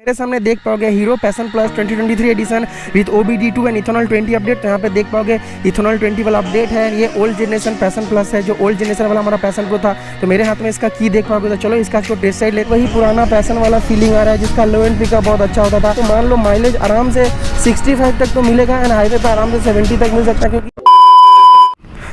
मेरे सामने देख पाओगे Hero passion plus 2023 edition with OBD2 and ethanol 20 update. तो यहाँ पे देख पाओगे इथेनॉल 20 वाला अपडेट है। ये ओल्ड जनरेशन पैशन प्लस है, जो ओल्ड जनरेशन वाला हमारा पैशन प्रो था। तो मेरे हाथ में इसका की देख पाओगे। तो चलो इसका जो टेस्ट साइड ले, वही पुराना पैशन वाला फीलिंग आ रहा है जिसका लो एंड पिकअप बहुत अच्छा होता था। तो मान लो माइलेज आराम से 65 तक तो मिलेगा एंड हाईवे पर आराम से 70 तक मिल सकता है। क्योंकि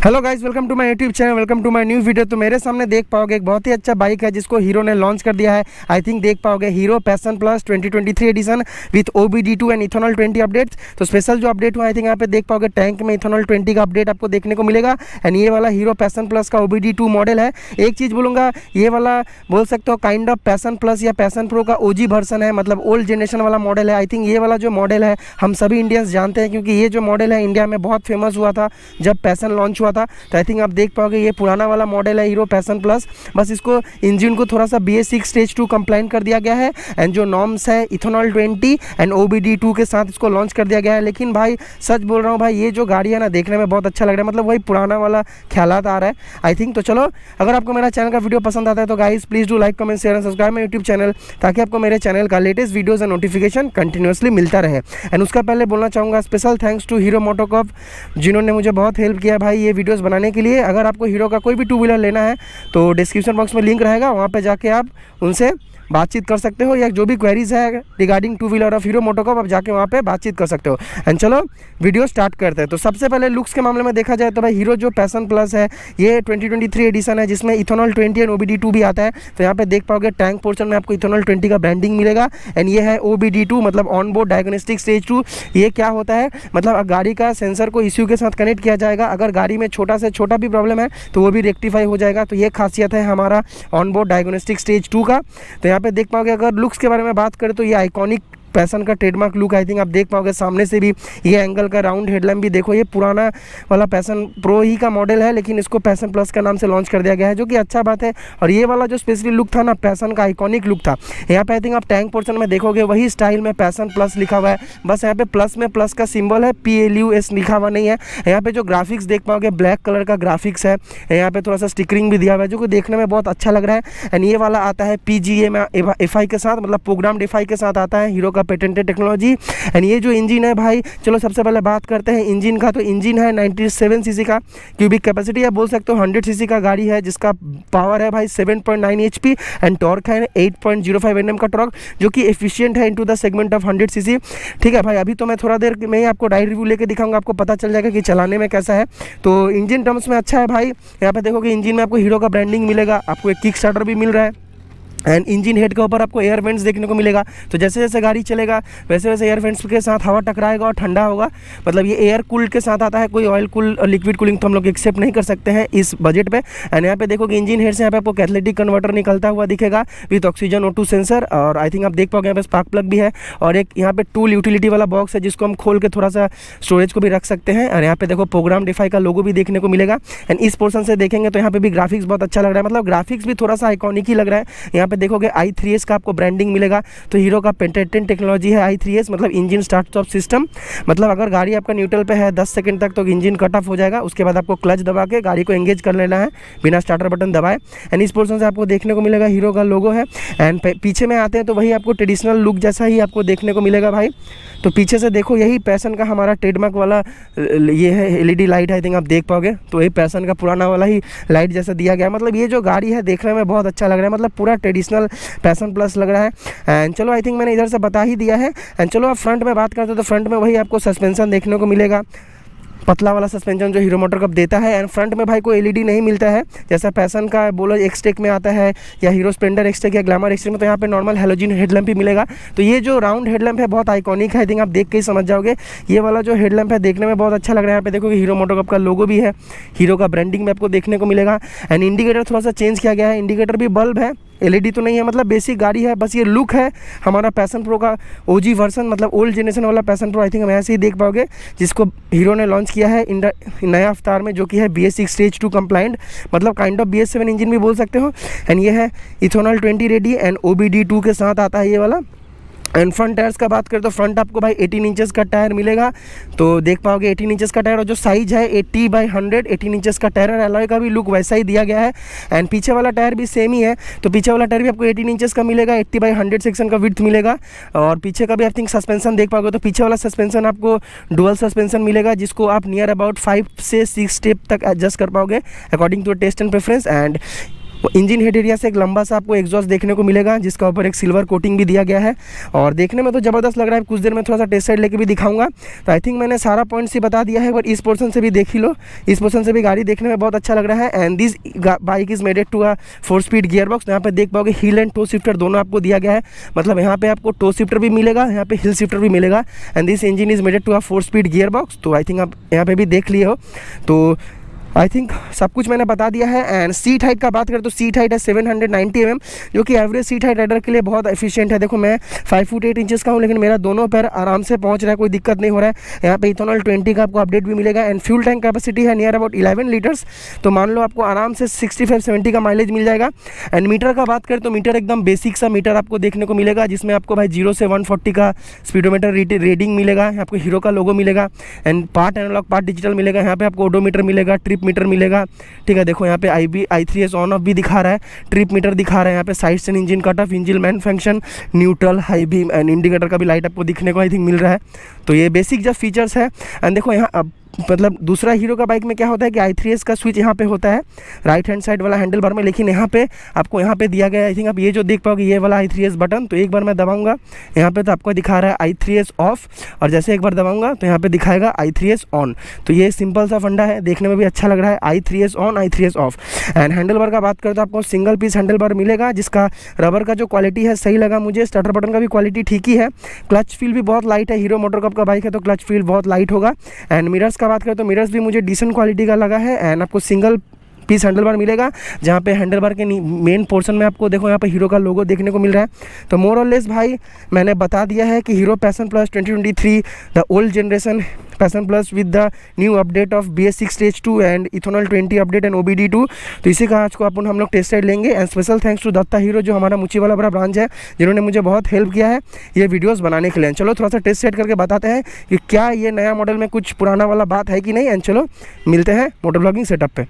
hello guys, welcome to my YouTube channel, welcome to my new video. तो मेरे सामने देख पाओगे एक बहुत ही अच्छा बाइक है जिसको हीरो ने लॉन्च कर दिया है। आई थिंक देख पाओगे Hero passion plus 2023 edition with OBD2 and ethanol 20 updates. तो स्पेशल जो अपडेट हुआ आई थिंक यहाँ पे देख पाओगे टैंक में इथेनॉल 20 का अपडेट आपको देखने को मिलेगा। एंड ये वाला हीरो पैशन प्लस का OBD2 मॉडल है। एक चीज़ बोलूँगा, ये वाला बोल सकते हो काइंड ऑफ पैशन प्लस या पैशन प्रो का OG वर्सन है, मतलब ओल्ड जनरेशन वाला मॉडल है। आई थिंक ये वाला जो मॉडल है हम सभी इंडियंस जानते हैं, क्योंकि ये जो मॉडल है इंडिया में बहुत फेमस हुआ था जब पैशन लॉन्च हुआ था। तो आई थिंक आप देख पाओगे ये पुराना वाला मॉडल है हीरो पैशन प्लस। बस इसको इंजन को थोड़ा सा BS6 स्टेज 2 कंप्लाइंट कर दिया गया है एंड जो नॉर्म्स है इथेनॉल 20 एंड OBD2 के साथ इसको लॉन्च कर दिया गया है। लेकिन भाई सच बोल रहा हूँ भाई, ये जो गाड़ी है ना देखने में बहुत अच्छा लग रहा है, मतलब वही पुराना वाला ख्यालात आ रहा है आई थिंक। तो चलो, अगर आपको मेरा चैनल का वीडियो पसंद आता है तो guys please do like comment share and subscribe my YouTube channel, ताकि आपको मेरे चैनल का latest videos and notification continuously मिलता रहे। एंड उसका पहले बोलना चाहूँगा special thanks to Hero MotoCorp, जिन्होंने मुझे बहुत हेल्प किया भाई ये वीडियोज़ बनाने के लिए। अगर आपको हीरो का कोई भी 2 व्हीलर लेना है तो डिस्क्रिप्शन बॉक्स में लिंक रहेगा, वहाँ पे जाके आप उनसे बातचीत कर सकते हो, या जो भी क्वेरीज है regarding 2 wheeler of hero MotoCorp आप जाके वहाँ पे बातचीत कर सकते हो। एंड चलो वीडियो स्टार्ट करते हैं। तो सबसे पहले लुक्स के मामले में देखा जाए तो भाई हीरो जो पैशन प्लस है ये 2023 एडिशन है जिसमें इथेनॉल 20 एंड OBD2 भी आता है। तो यहाँ पे देख पाओगे टैंक पोर्शन में आपको इथेनॉल 20 का ब्रांडिंग मिलेगा एंड ये है OBD2 मतलब ऑन बोर्ड डायग्नोस्टिक स्टेज 2। ये क्या होता है, मतलब गाड़ी का सेंसर को ECU के साथ कनेक्ट किया जाएगा। अगर गाड़ी में छोटा से छोटा भी प्रॉब्लम है तो वो भी रेक्टिफाई हो जाएगा। तो ये खासियत है हमारा ऑन बोर्ड डायग्नोस्टिक स्टेज 2 का। तो यहाँ पे देख पाओगे, अगर लुक्स के बारे में बात करें तो ये आइकॉनिक पैशन का ट्रेडमार्क लुक आई थिंक आप देख पाओगे। सामने से भी ये एंगल का राउंड हेडलैम्प भी देखो, ये पुराना वाला पैशन प्रो ही का मॉडल है लेकिन इसको पैशन प्लस का नाम से लॉन्च कर दिया गया है, जो कि अच्छा बात है। और ये वाला जो स्पेशली लुक था ना पैशन का आइकॉनिक लुक था। यहाँ पे आई थिंक आप टैंक पोर्शन में देखोगे वही स्टाइल में पैशन प्लस लिखा हुआ है, बस यहाँ पे प्लस में प्लस का सिंबल है, PLUS लिखा हुआ नहीं है। यहाँ पे जो ग्राफिक्स देख पाओगे ब्लैक कलर का ग्राफिक्स है, यहाँ पे थोड़ा सा स्टिकरिंग भी दिया हुआ है जो कि देखने में बहुत अच्छा लग रहा है। एंड ये वाला आता है PGA में FI के साथ, मतलब प्रोग्राम्ड FI के साथ आता है, हीरो का पेटेंटेड टेक्नोलॉजी। एंड ये जो इंजन है भाई, चलो सबसे पहले बात करते हैं इंजन का। तो इंजन है 97 सीसी का, क्यूबिक कैपेसिटी है, बोल सकते हो 100 सीसी का गाड़ी है, जिसका पावर है भाई 7.9 HP एंड टॉर्क है 8.05 Nm का टॉर्क, जो कि एफिशिएंट है into the segment of 100 CC. ठीक है भाई, अभी तो मैं थोड़ा देर में ही आपको राइड रिव्यू लेके दिखाऊंगा, आपको पता चल जाएगा कि चलाने में कैसा है। तो इंजन टर्म्स में अच्छा है भाई। यहाँ पे देखो कि इंजन में आपको हीरो का ब्रांडिंग मिलेगा, आपको एक किक स्टार्टर भी मिल रहा है एंड इंजन हेड के ऊपर आपको एयर वेंट्स देखने को मिलेगा। तो जैसे जैसे गाड़ी चलेगा वैसे वैसे एयर वेंट्स के साथ हवा टकराएगा और ठंडा होगा, मतलब ये एयर कूल्ड के साथ आता है। कोई ऑयल कूल और लिक्विड कूलिंग तो हम लोग एक्सेप्ट नहीं कर सकते हैं इस बजट पे। एंड यहाँ पे देखो कि इंजन हेड से यहाँ पे आपको कैथलेटिक कन्वर्टर निकलता हुआ दिखेगा विथ ऑक्सीजन O2 सेंसर। और आई थिंक आप देख पाओगे यहाँ पे स्पार्क प्लग भी है और एक यहाँ पे टूल यूटिलिटी वाला बॉक्स है जिसको हम खोल के थोड़ा सा स्टोरेज को भी रख सकते हैं। और यहाँ पे देखो प्रोग्राम FI का लोगो भी देखने को मिलेगा। एंड इस पोर्शन से देखेंगे तो यहाँ पे भी ग्राफिक्स बहुत अच्छा लग रहा है, मतलब ग्राफिक्स भी थोड़ा सा आइकॉनिक ही लग रहा है। यहाँ पे देखोगे i3S का आपको ब्रांडिंग मिलेगा। तो हीरो का पेटेंटेड टेक्नोलॉजी है i3S, मतलब इंजन स्टार्ट स्टॉप सिस्टम। मतलब अगर गाड़ी आपका न्यूट्रल पे है 10 सेकंड तक तो इंजन कट ऑफ हो जाएगा, उसके बाद आपको क्लच दबा के गाड़ी को एंगेज कर लेना है बिना स्टार्टर बटन दबाए। एंड इस पोर्शन से आपको देखने को मिलेगा हीरो का लोगो है। एंड पीछे में आते हैं तो वही आपको ट्रेडिशनल लुक जैसा ही आपको देखने को मिलेगा भाई। तो पीछे से देखो यही पैशन का हमारा ट्रेडमार्क वाला ये है LED लाइट, आई थिंक आप देख पाओगे। तो ये पैशन का पुराना वाला ही लाइट जैसा दिया गया है। मतलब ये जो गाड़ी है देखने में बहुत अच्छा लग रहा है, मतलब पूरा ट्रेडिशनल पैशन प्लस लग रहा है। एंड चलो आई थिंक मैंने इधर से बता ही दिया है। एंड चलो अब फ्रंट में बात करते हो तो फ्रंट में वही आपको सस्पेंशन देखने को मिलेगा, पतला वाला सस्पेंशन जो हीरो मोटोकॉर्प देता है। एंड फ्रंट में भाई कोई LED नहीं मिलता है जैसा पैशन का बोलो एक्सटेक में आता है या हीरो स्प्लेंडर एक्सटेक या ग्लैमर एक्सटेक में। तो यहाँ पे नॉर्मल हैलोजन हेडलैम्प ही मिलेगा। तो ये जो राउंड हेडलैम्प है बहुत आइकॉनिक है, आई थिंक आप देख के ही समझ जाओगे। ये वाला जो हेडलैम्प है देखने में बहुत अच्छा लग रहा है। यहाँ पे देखो कि हीरो मोटोकॉर्प का लोगो भी है, हीरो का ब्रांडिंग भी आपको देखने को मिलेगा। एंड इंडिकेटर थोड़ा सा चेंज किया गया है, इंडिकेटर भी बल्ब है, LED तो नहीं है, मतलब बेसिक गाड़ी है। बस ये लुक है हमारा पैशन प्रो का OG वर्सन, मतलब ओल्ड जनरेशन वाला पैशन प्रो। आई थिंक हम ऐसे ही देख पाओगे जिसको हीरो ने लॉन्च किया है नया अवतार में, जो कि है BS6 स्टेज 2 कंप्लाइंट, मतलब काइंड ऑफ BS7 इंजन भी बोल सकते हो। एंड ये है इथेनॉल 20 रेडी एंड OBD2 के साथ आता है ये वाला। एंड फ्रंट टायर्स का बात करें तो फ्रंट आपको भाई 18 इंचेस का टायर मिलेगा, तो देख पाओगे 18 इंचेस का टायर, और जो साइज है 80/100 18 इंचेस का टायर है। एलॉय का भी लुक वैसा ही दिया गया है। एंड पीछे वाला टायर भी सेम ही है, तो पीछे वाला टायर भी आपको 18 इंचेस का मिलेगा, 80/100 सेक्शन का विड्थ मिलेगा। और पीछे का भी आई थिंक सस्पेंशन देख पाओगे, तो पीछे वाला सस्पेंशन आपको डुअल सस्पेंशन मिलेगा, जिसको आप नियर अबाउट 5 से 6 स्टेप तक एडजस्ट कर पाओगे according to test and preference. And engine head area से एक लंबा सा आपको एग्जॉस्ट देखने को मिलेगा, जिसका ऊपर एक सिल्वर कोटिंग भी दिया गया है, और देखने में तो ज़बरदस्त लग रहा है। कुछ देर में थोड़ा सा टेस्ट साइड लेके भी दिखाऊंगा। तो आई थिंक मैंने सारा पॉइंट्स ही बता दिया है, बट इस पोर्शन से भी देख ही लो, इस पोर्शन से भी गाड़ी देखने में बहुत अच्छा लग रहा है। And this bike is maded to a four speed gear box. यहाँ पे देख पाओगे हिल एंड टो शिफ्टर दोनों आपको दिया गया है, मतलब यहाँ पे आपको टो शिफ्टर भी मिलेगा, यहाँ पे हिल शिफ्टर भी मिलेगा। And this engine is maded to a four speed gear box. तो आई थिंक आप यहाँ पे भी देख लिए हो, तो आई थिंक सब कुछ मैंने बता दिया है। एंड सीट हाइट का बात करें तो सीट हाइट है 790 mm, जो कि एवरेज सीट हाइट राइडर के लिए बहुत एफिशिएंट है। देखो मैं 5 फुट 8 इंचेस का हूँ, लेकिन मेरा दोनों पैर आराम से पहुँच रहा है, कोई दिक्कत नहीं हो रहा है। यहाँ पे इथेनॉल 20 का आपको अपडेट भी मिलेगा। एंड फ्यूल टैंक कैपेसिटी है नियर अबाउट 11 लीटर्स, तो मान लो आपको आराम से 65-70 का माइलेज मिल जाएगा। एंड मीटर का बात करें तो मीटर एकदम बेसिक सा मीटर आपको देखने को मिलेगा, जिसमें आपको भाई 0 से 140 का स्पीडोमीटर रीडिंग मिलेगा, आपको हीरो का लोगो मिलेगा। And part analog part digital मिलेगा, यहाँ पे आपको ओडोमीटर मिलेगा, ट्रिप मीटर मिलेगा, ठीक है। देखो यहाँ पे i3s ऑन ऑफ भी दिखा रहा है, ट्रिप मीटर दिखा रहा है, यहाँ पे साइड से engine cut off, engine main function, neutral, high beam and indicator का भी लाइट आपको दिखने को आई थिंक मिल रहा है। तो ये बेसिक जो फीचर्स है। एंड देखो यहाँ अब मतलब दूसरा हीरो का बाइक में क्या होता है कि i3s का स्विच यहाँ पे होता है राइट हैंड साइड वाला हैंडल बार में, लेकिन यहाँ पे आपको यहाँ पे दिया गया है। आई थिंक आप ये जो देख पाओगे ये वाला i3s बटन, तो एक बार मैं दबाऊंगा यहाँ पे तो आपको दिखा रहा है i3s ऑफ, और जैसे एक बार दबाऊंगा तो यहाँ पे दिखाएगा i3s ऑन। तो ये सिंपल सा फंडा है, देखने में भी अच्छा लग रहा है, i3s on i3s of. And handle bar का बात करें तो आपको सिंगल पीस हैंडल बार मिलेगा, जिसका रबर का जो क्वालिटी है सही लगा मुझे। स्टार्टर बटन का भी क्वालिटी ठीक ही है। क्लच फील भी बहुत लाइट है, हीरो मोटोकॉर्प का बाइक है तो क्लच फील बहुत लाइट होगा। एंड मिरर्स का बात करें तो मिरर्स भी मुझे डिसेंट क्वालिटी का लगा है। एंड आपको सिंगल पीस हैंडल बार मिलेगा, जहाँ पे हैंडल बार के मेन पोर्शन में आपको देखो यहाँ पे हीरो का लोगो देखने को मिल रहा है। तो मोर और लेस भाई मैंने बता दिया है कि Hero passion plus 2023 the old generation passion plus with the new update of BS6 stage 2 and ethanol 20 update and OBD2। तो इसी का आज को अपन हम लोग टेस्ट राइड लेंगे। And special thanks to Datta Hero, जो हमारा मुची वाला बड़ा ब्रांच है, जिन्होंने मुझे बहुत हेल्प किया है ये वीडियोस बनाने के लिए। चलो थोड़ा सा टेस्ट राइड करके बताते हैं कि क्या ये नया मॉडल में कुछ पुराना वाला बात है कि नहीं। एंड चलो मिलते हैं मोटर ब्लॉगिंग सेटअप पे।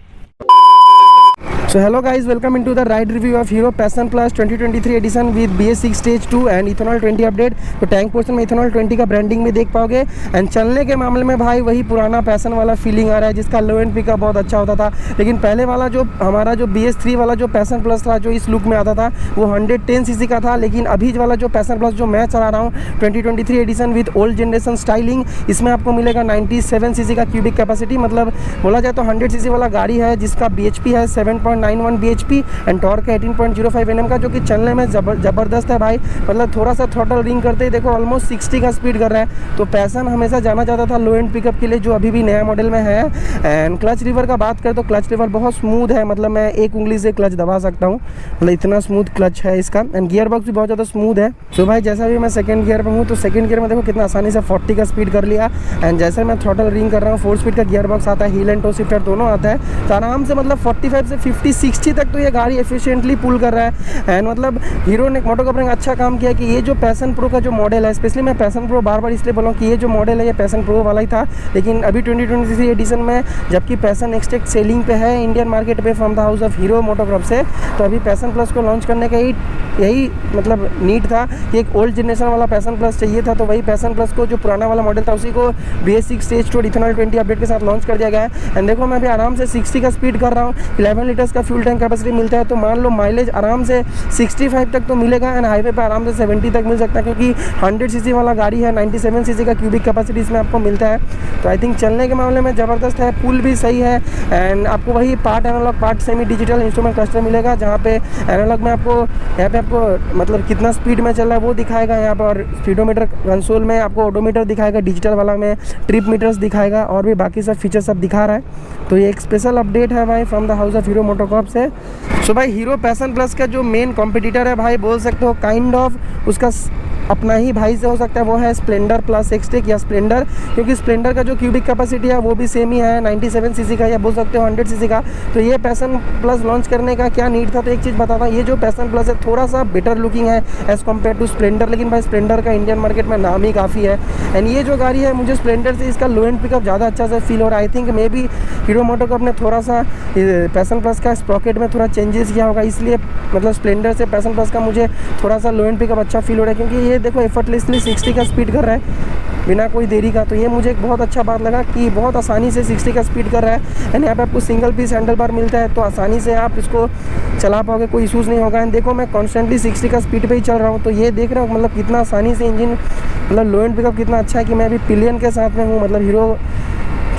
So hello guys, welcome into the ride review of Hero Passion Plus 2023 edition with BS6 Stage 2 and Ethanol 20 update. तो टैंक पोर्शन में Ethanol 20 का ब्रांडिंग भी देख पाओगे। एंड चलने के मामले में भाई वही पुराना पैसन वाला फीलिंग आ रहा है, जिसका लो एंड पिकअप बहुत अच्छा होता था। लेकिन पहले वाला जो हमारा जो BS3 वाला जो पैसन प्लस था, जो इस लुक में आता था, वो 110 cc का था। लेकिन अभी वाला जो पैसन प्लस जो मैं चला रहा हूँ 2023 edition with old generation styling, इसमें आपको मिलेगा 97 cc का क्यूबिक कैपेसिटी। मतलब बोला जाए तो 100 cc वाला गाड़ी है, जिसका BHP है 7.91 BHP एंड टॉर्क है 18.05 Nm का, जो कि चलने में ज़बरदस्त है भाई। मतलब थोड़ा सा थ्रॉटल रिंग करते ही देखो ऑलमोस्ट 60 का स्पीड कर रहा है। तो पैसन हमेशा जाना चाहता था लो एंड पिकअप के लिए, जो अभी भी नया मॉडल में है। एंड क्लच लीवर का बात करें तो क्लच लीवर बहुत स्मूथ है, मतलब मैं एक उंगली से क्लच दबा सकता हूँ, मतलब इतना स्मूथ क्लच है इसका। एंड गियर बॉक्स भी बहुत ज़्यादा स्मूथ है। तो भाई जैसा भी मैं सेकंड गियर पर हूँ, तो सेकंड गियर में देखो कितना आसानी से 40 का स्पीड कर लिया। एंड जैसे मैं थ्रॉटल रिंग कर रहा हूँ 4 स्पीड का गियर बॉक्स आता है, हील एंड टो शिफ्टर दोनों आता है। तो आराम से मतलब 45 से 50-60 तक तो ये गाड़ी एफिशिएंटली पुल कर रहा है। एंड मतलब हीरो ने मोटोकॉर्प ने अच्छा काम किया कि ये जो पैशन प्रो का जो मॉडल है, स्पेशली मैं पैशन प्रो बार बार इसलिए बोला कि ये जो मॉडल है ये पैशन प्रो वाला ही था, लेकिन अभी 2023 एडिशन में जबकि पैशन एक्सटेक सेलिंग पे है इंडियन मार्केट पे from the house of hero MotoCorp से, तो अभी पैशन प्लस को लॉन्च करने का यही मतलब नीड था कि एक ओल्ड जनरेशन वाला पैशन प्लस चाहिए था। तो वही पैशन प्लस को जो पुराना वाला मॉडल था उसी को BS6 स्टेज 2 इथेनॉल 20 अपडेट के साथ लॉन्च कर दिया गया है। एंड देखो मैं अभी आराम से 60 का स्पीड कर रहा हूँ, 11 लीटर्स का फ्यूल टैंक कैपेसिटी मिलता है। तो मान लो माइलेज आराम से 65 तक तो मिलेगा। एंड हाईवे पे आराम से 70 तक मिल सकता है, क्योंकि 100 cc वाला गाड़ी है, 97 cc का क्यूबिक कैपेसिटी इसमें आपको मिलता है। तो आई थिंक चलने के मामले में ज़बरदस्त है, पुल भी सही है। एंड आपको वही part analog part semi digital instrument cluster मिलेगा, जहाँ पे एनालॉग में आपको यहाँ पे आपको मतलब कितना स्पीड में चल रहा है वो दिखाएगा यहाँ पर, और स्पीडोमीटर कंसोल में आपको ऑडोमीटर दिखाएगा, डिजिटल वाला में ट्रिप मीटर्स दिखाएगा, और भी बाकी सब फीचर सब दिखा रहा है। तो ये एक स्पेशल अपडेट है भाई from the house of hero MotoCorp से। सो भाई हीरो पैशन प्लस का जो मेन कॉम्पिटिटर है भाई, बोल सकते हो काइंड ऑफ उसका अपना ही भाई से हो सकता है, वो है स्प्लेंडर प्लस एक्सटेक या स्प्लेंडर, क्योंकि स्प्लेंडर का जो क्यूबिक कैपेसिटी है वो भी सेम ही है 97 सीसी का, या बोल सकते हो 100 सीसी का। तो ये पैशन प्लस लॉन्च करने का क्या नीड था, तो एक चीज़ बताता हूँ, ये जो पैशन प्लस है थोड़ा सा बेटर लुकिंग है एज़ कम्पेयर टू स्प्लेंडर, लेकिन भाई स्प्लेंडर का इंडियन मार्केट में नाम ही काफ़ी है। एंड ये जो गाड़ी है मुझे स्प्लेंडर से इसका लो एंड पिकअप ज़्यादा अच्छा से फील हो रहा है। I think may be hero MotoCorp ने थोड़ा सा पैशन प्लस का स्प्रॉकेट में थोड़ा चेंजेस किया होगा, इसलिए मतलब स्प्लेंडर से पैशन प्लस का मुझे थोड़ा सा लो एंड पिकअप अच्छा फील हो रहा है, क्योंकि ये देखो एफर्टलेसली 60 का स्पीड कर रहा है बिना कोई देरी का। तो ये मुझे एक बहुत अच्छा बात लगा कि बहुत आसानी से 60 का स्पीड कर रहा है। एंड यहाँ पे आपको सिंगल पीस हैंडल बार मिलता है, तो आसानी से आप इसको चला पाओगे, कोई इशूज़ नहीं होगा। एंड देखो मैं कॉन्स्टेंटली 60 का स्पीड पे ही चल रहा हूँ, तो ये देख रहे हो मतलब कितना आसानी से इंजन, मतलब लो एंड पिकअप कितना अच्छा है कि मैं अभी पिलियन के साथ में हूँ, मतलब हीरो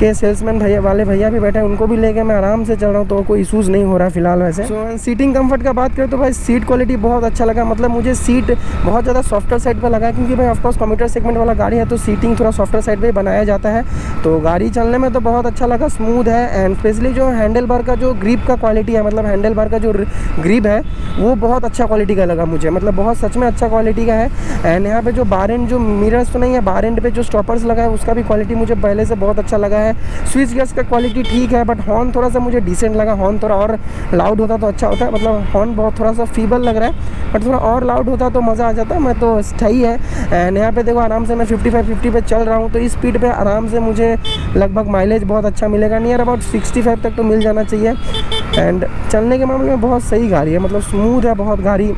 के सेल्समैन भैया भी बैठे हैं, उनको भी लेके मैं आराम से चल रहा हूँ, तो कोई इशूज़ नहीं हो रहा है फिलहाल वैसे। सो सीटिंग कंफर्ट का बात करें तो भाई सीट क्वालिटी बहुत अच्छा लगा, मतलब मुझे सीट बहुत ज़्यादा सॉफ्टवेयर साइड पर लगा है, क्योंकि भाई ऑफकोर्स कम्यूटर सेगमेंट वाला गाड़ी है तो सीटिंग थोड़ा सॉफ्टवेयर साइड पर बनाया जाता है। तो गाड़ी चलने में तो बहुत अच्छा लगा, स्मूथ है। एंड स्पेशली जो हैंडल बार का जो ग्रिप का क्वालिटी है, मतलब हैंडल बार का जो ग्रिप है वो बहुत अच्छा क्वालिटी का लगा मुझे, मतलब बहुत सच में अच्छा क्वालिटी का है। एंड यहाँ पे जो बार एंड जो मिरर्स तो नहीं है, बार एंड पे जो स्टॉपर्स लगा है उसका भी क्वालिटी मुझे पहले से बहुत अच्छा लगा है। स्विच गियर्स का क्वालिटी ठीक है, बट हॉर्न थोड़ा सा मुझे डिसेंट लगा, हॉर्न थोड़ा और लाउड होता तो अच्छा होता है, मतलब हॉर्न बहुत थोड़ा सा फीबल लग रहा है, बट थोड़ा और लाउड होता तो मज़ा आ जाता। मैं तो सही है। एंड यहाँ पे देखो आराम से मैं 55-50 पे चल रहा हूँ, तो इस स्पीड पे आराम से मुझे लगभग माइलेज बहुत अच्छा मिलेगा, नियर अबाउट 65 तक तो मिल जाना चाहिए। एंड चलने के मामले में बहुत सही गाड़ी है, मतलब स्मूथ है बहुत गाड़ी।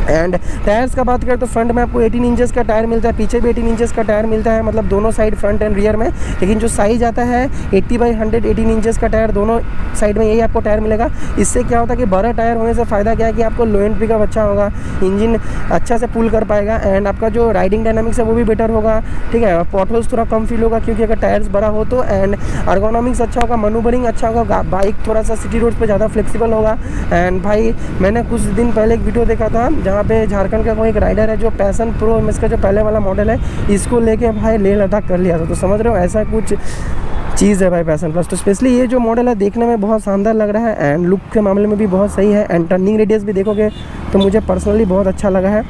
एंड टायर्स का बात करें तो फ्रंट में आपको 18 इंचेस का टायर मिलता है, पीछे भी 18 इंचेस का टायर मिलता है, मतलब दोनों साइड फ्रंट एंड रियर में। लेकिन जो साइज आता है 80/100 18 इंचेस का टायर दोनों साइड में यही आपको टायर मिलेगा। इससे क्या होता है कि बड़ा टायर होने से फ़ायदा क्या है कि आपको लो एंड पिकअप अच्छा होगा, इंजन अच्छा से पुल कर पाएगा, एंड आपका जो राइडिंग डायनामिक्स है वो भी बेटर होगा, ठीक है। पॉटहोल्स थोड़ा कम फील होगा क्योंकि अगर टायर्स बड़ा हो तो। एंड अर्गोनॉमिक्स अच्छा होगा, मनूवरिंग अच्छा होगा, बाइक थोड़ा सा सिटी रोड पर ज़्यादा फ्लेक्सिबल होगा। एंड भाई मैंने कुछ दिन पहले एक वीडियो देखा था जहाँ पे झारखंड का कोई एक राइडर है जो पैशन प्रो में इसका जो पहले वाला मॉडल है इसको लेके भाई लेह लद्दाख कर लिया था, तो समझ रहे हो ऐसा कुछ चीज़ है भाई पैशन प्लस। तो स्पेशली ये जो मॉडल है देखने में बहुत शानदार लग रहा है, एंड लुक के मामले में भी बहुत सही है। एंड टर्निंग रेडियस भी देखोगे तो मुझे पर्सनली बहुत अच्छा लगा है,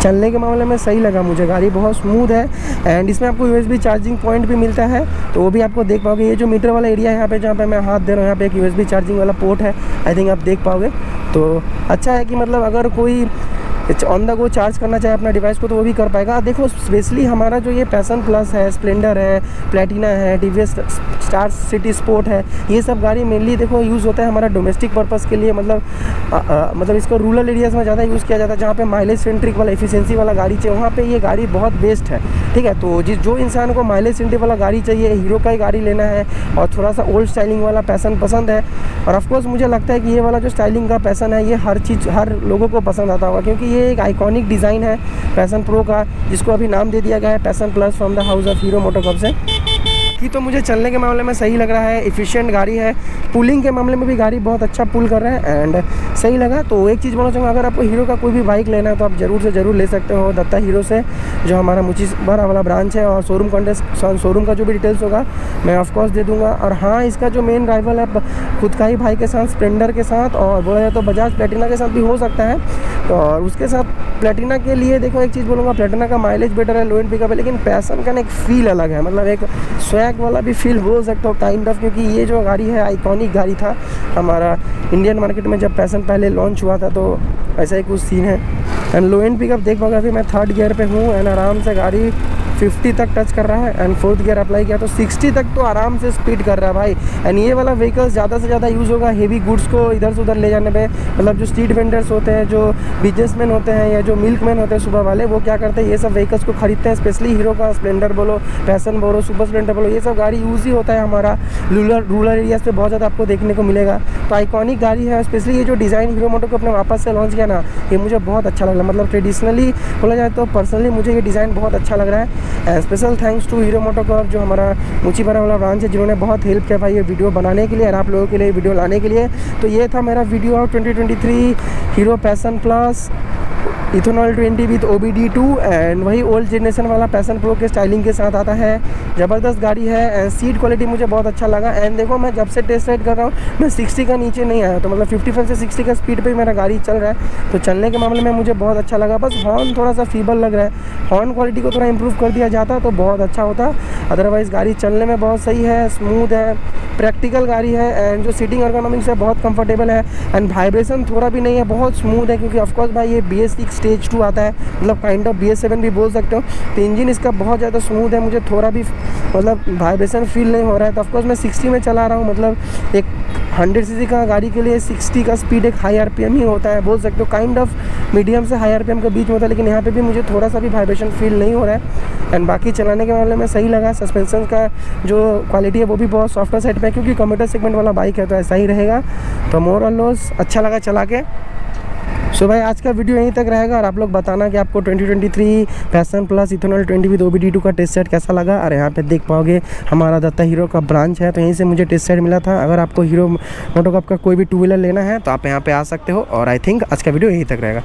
चलने के मामले में सही लगा मुझे, गाड़ी बहुत स्मूथ है। एंड इसमें आपको USB चार्जिंग पॉइंट भी मिलता है, तो वो भी आपको देख पाओगे। ये जो मीटर वाला एरिया है यहाँ पे जहाँ पे मैं हाथ दे रहा हूँ, यहाँ पे एक USB चार्जिंग वाला पोर्ट है, आई थिंक आप देख पाओगे। तो अच्छा है कि मतलब अगर कोई ऑन द गो चार्ज करना चाहे अपना डिवाइस को तो वो भी कर पाएगा। देखो स्पेशली हमारा जो ये पैशन प्लस है, स्प्लेंडर है, प्लेटिना है, TVS स्टार सिटी स्पोर्ट है, ये सब गाड़ी मेनली देखो यूज़ होता है हमारा डोमेस्टिक पर्पस के लिए, मतलब इसको रूरल एरियाज़ में ज़्यादा यूज़ किया जाता है, जहाँ पे माइलेज सेंट्रिक वाला एफिशिएंसी वाला गाड़ी चाहिए वहाँ पे ये गाड़ी बहुत बेस्ट है, ठीक है। तो जो इंसान को माइलेज सेंट्रिक वाला गाड़ी चाहिए, हीरो का ही गाड़ी लेना है और थोड़ा सा ओल्ड स्टाइलिंग वाला पैशन पसंद है, और ऑफकोर्स मुझे लगता है कि ये वाला जो स्टाइलिंग का पैशन है ये हर लोगों को पसंद आता होगा, क्योंकि ये एक आइकॉनिक डिज़ाइन है पैशन प्रो का, जिसको अभी नाम दे दिया गया है passion plus from the house of hero MotoCorp से। कि तो मुझे चलने के मामले में सही लग रहा है, एफिशिएंट गाड़ी है, पुलिंग के मामले में भी गाड़ी बहुत अच्छा पुल कर रहा है एंड सही लगा। तो एक चीज़ बोलना चाहूँगा, अगर आपको हीरो का कोई भी बाइक लेना है तो आप ज़रूर से ज़रूर ले सकते हो दत्ता हीरो से, जो हमारा मुचीबरा वाला ब्रांच है, और शोरूम का जो भी डिटेल्स होगा मैं ऑफकोर्स दे दूँगा। और हाँ, इसका जो मेन राइवल है खुद का ही भाई के साथ, स्प्लेंडर के साथ, और बोला जाए तो बजाज प्लेटिना के साथ भी हो सकता है। तो और उसके साथ प्लेटिना के लिए देखो एक चीज़ बोलूँगा, प्लेटिना का माइलेज बेटर है, लो एंड पिकअप है, लेकिन पैशन का ना एक फील अलग है, मतलब एक स्वैग वाला भी फील बोल सकते हो काइंड ऑफ, क्योंकि ये जो गाड़ी है आइकॉनिक गाड़ी था हमारा इंडियन मार्केट में। जब पैशन पहले लॉन्च हुआ था तो ऐसा ही कुछ सीन है। एंड लो एंड पिकअप देख पाओगे, अभी मैं 3rd गियर पे हूँ एंड आराम से गाड़ी 50 तक टच कर रहा है, एंड 4th गियर अप्लाई किया तो 60 तक तो आराम से स्पीड कर रहा है भाई। एंड ये वाला व्हीकल ज़्यादा से ज़्यादा यूज़ होगा हेवी गुड्स को इधर से उधर ले जाने पे, मतलब जो स्ट्रीट वेंडर्स होते हैं, जो बिजनेसमैन होते हैं, या जो मिल्कमैन होते हैं सुबह वाले, वो क्या करते हैं ये सब व्हीकल्स को खरीदते हैं। स्पेशली हीरो का स्प्लेंडर बोलो, पैशन बोलो, सुपर स्प्लेंडर बोलो, ये सब गाड़ी यूज़ ही होता है हमारा रूरल एरियाज़ पे बहुत ज़्यादा आपको देखने को मिलेगा। तो आइकॉनिक गाड़ी है, स्पेशली ये जो डिज़ाइन हीरो मोटो को अपने वापस से लॉन्च किया ना, ये मुझे बहुत अच्छा लगा। मतलब ट्रेडिशनली बोला जाए तो पर्सनली मुझे ये डिज़ाइन बहुत अच्छा लग रहा है। Special thanks to Hero MotoCorp, जो हमारा मुचीबरा वाला ब्रांच है, जिन्होंने बहुत हेल्प किया भाई ये वीडियो बनाने के लिए और आप लोगों के लिए वीडियो लाने के लिए। तो ये था मेरा video 2023 hero passion plus ethanol 20 with OBD2 and वही ओल्ड जनरेशन वाला पैशन प्रो के स्टाइलिंग के साथ आता है। ज़बरदस्त गाड़ी है एंड सीट क्वालिटी मुझे बहुत अच्छा लगा। एंड देखो मैं जब से टेस्ट राइड कर रहा हूँ मैं 60 का नीचे नहीं आया, तो मतलब 55 से 60 का स्पीड पे मेरा गाड़ी चल रहा है, तो चलने के मामले में मुझे बहुत अच्छा लगा। बस हॉर्न थोड़ा सा फीबल लग रहा है, हॉर्न क्वालिटी को थोड़ा इंप्रूव कर दिया जाता तो बहुत अच्छा होता। अदरवाइज़ गाड़ी चलने में बहुत सही है, स्मूथ है, प्रैक्टिकल गाड़ी है एंड जो सीटिंग एर्गोनॉमिक्स है बहुत कंफर्टेबल है एंड वाइब्रेशन थोड़ा भी नहीं है, बहुत स्मूथ है। क्योंकि ऑफकोर्स भाई ये BS6 स्टेज 2 आता है, मतलब काइंड ऑफ BS7 भी बोल सकते हो। तो इंजन इसका बहुत ज़्यादा स्मूथ है, मुझे थोड़ा भी मतलब वाइब्रेशन फील नहीं हो रहा है। तो ऑफकोर्स मैं 60 में चला रहा हूँ, मतलब एक 100 सीसी का गाड़ी के लिए 60 का स्पीड एक हाई RPM ही होता है, बोल सकते हो काइंड ऑफ मीडियम से हाई RPM के बीच में होता है। लेकिन यहाँ पे भी मुझे थोड़ा सा भी वाइब्रेशन फील नहीं हो रहा है एंड बाकी चलाने के मामले में सही लगा। सस्पेंशन का जो क्वालिटी है वो भी बहुत सॉफ्टवेयर साइड पे है, क्योंकि कम्यूटर सेगमेंट वाला बाइक है तो ऐसा ही रहेगा। तो मोर और लॉस अच्छा लगा चला के। सो भाई आज का वीडियो यहीं तक रहेगा और आप लोग बताना कि आपको 2023 passion plus ethanol 20 with OBD2 का टेस्ट सेट कैसा लगा। और यहाँ पे देख पाओगे हमारा दत्ता हीरो का ब्रांच है, तो यहीं से मुझे टेस्ट सेट मिला था। अगर आपको हीरो मोटोकॉर्प का कोई भी 2 व्हीलर लेना है तो आप यहाँ पे आ सकते हो। और आई थिंक आज का वीडियो यहीं तक रहेगा।